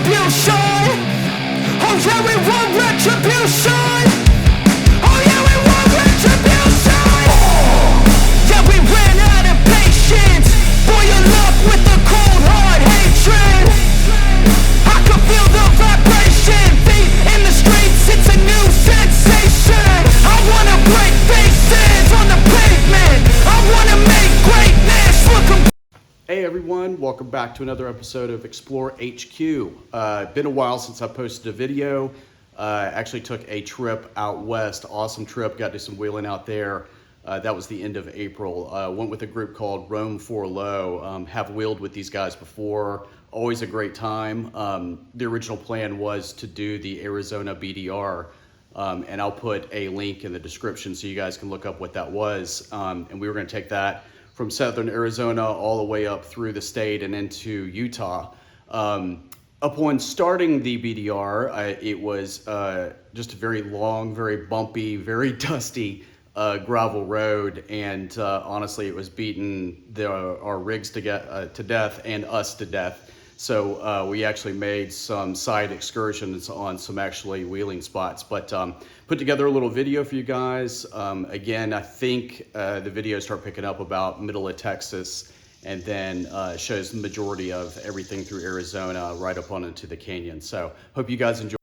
retribution. Oh yeah, we want retribution. Oh yeah, we want retribution. Yeah, we ran out of patience. Boil up with the cold hard hatred. I can feel the vibration. Feet in the streets, it's a new sensation. I wanna break faces on the pavement. I wanna make greatness look. Hey everyone, welcome back to another episode of Explore HQ. Been a while since I posted a video. Actually took a trip out west, awesome trip, got to do some wheeling out there. That was the end of April. Went with a group called Rome 4 Low. Have wheeled with these guys before, always a great time. The original plan was to do the Arizona BDR, and I'll put a link in the description so you guys can look up what that was. And we were gonna take that from southern Arizona all the way up through the state and into Utah. Upon starting the BDR, it was just a very long, very bumpy, very dusty gravel road, and honestly, it was beating our rigs to death and us to death. So we actually made some side excursions on some actually wheeling spots, but put together a little video for you guys. Again, I think the videos start picking up about middle of Texas, and then shows the majority of everything through Arizona right up on into the canyon. So hope you guys enjoy.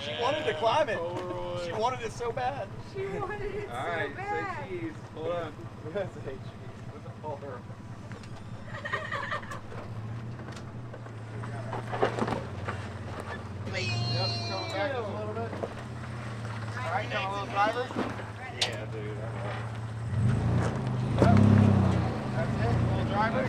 She wanted to climb it. She wanted it so bad. She wanted it so bad. Alright, say cheese. Hold on. Say cheese. What's it called her? Yep, coming back just a little bit. Alright, come a little driver. Yeah, dude. Yep. That's it, little driver.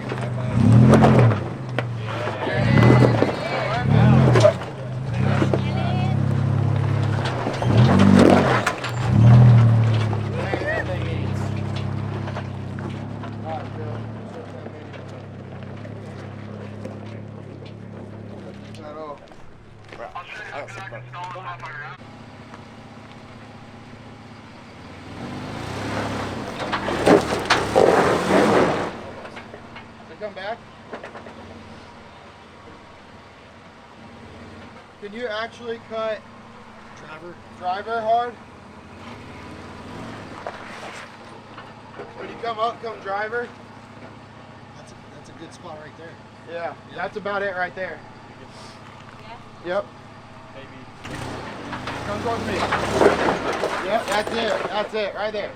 Come back. Can you actually cut driver hard? When you come up, come driver. That's a good spot right there. Yeah, that's about it right there. Yep. Maybe. Come towards me. Yep, that's it. That's it, right there.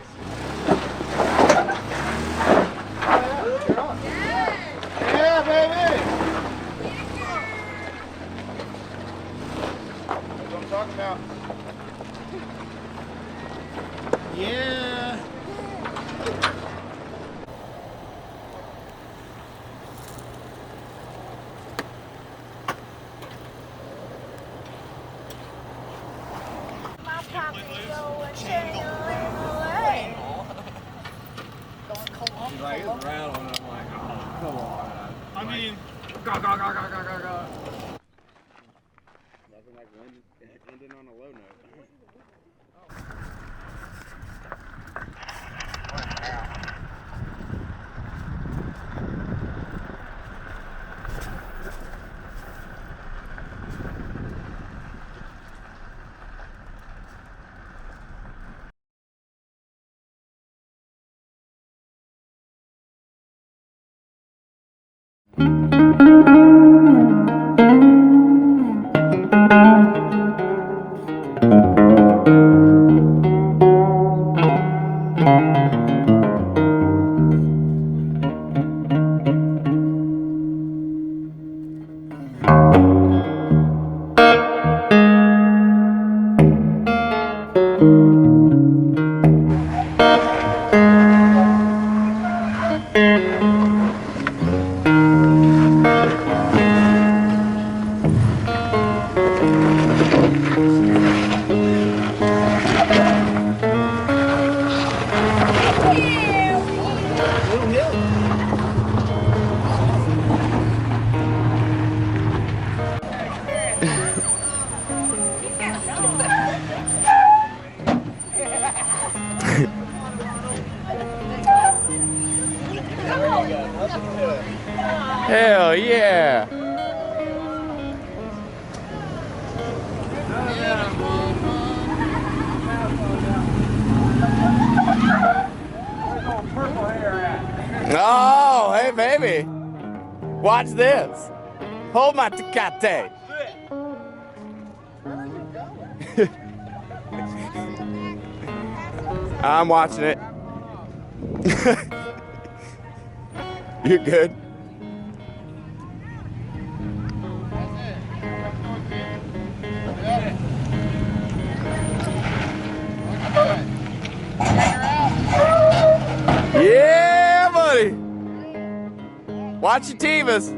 Yeah, baby! That's what I'm talking about. Yeah. My pocket's so away. Like, it's rattling. I'm like, oh, come on. I mean, Go. Nothing like ending on a low note. Hell yeah! Oh, hey baby! Watch this! Hold my Tecate! I'm watching it. You're good. Yeah, buddy. Watch your Tivas.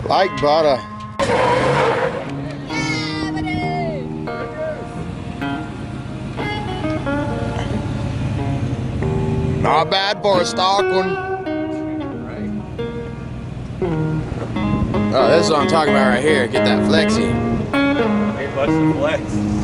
Like butter. Not bad for a stock one. Oh, this is what I'm talking about right here. Get that flexi. Hey, bust the flex.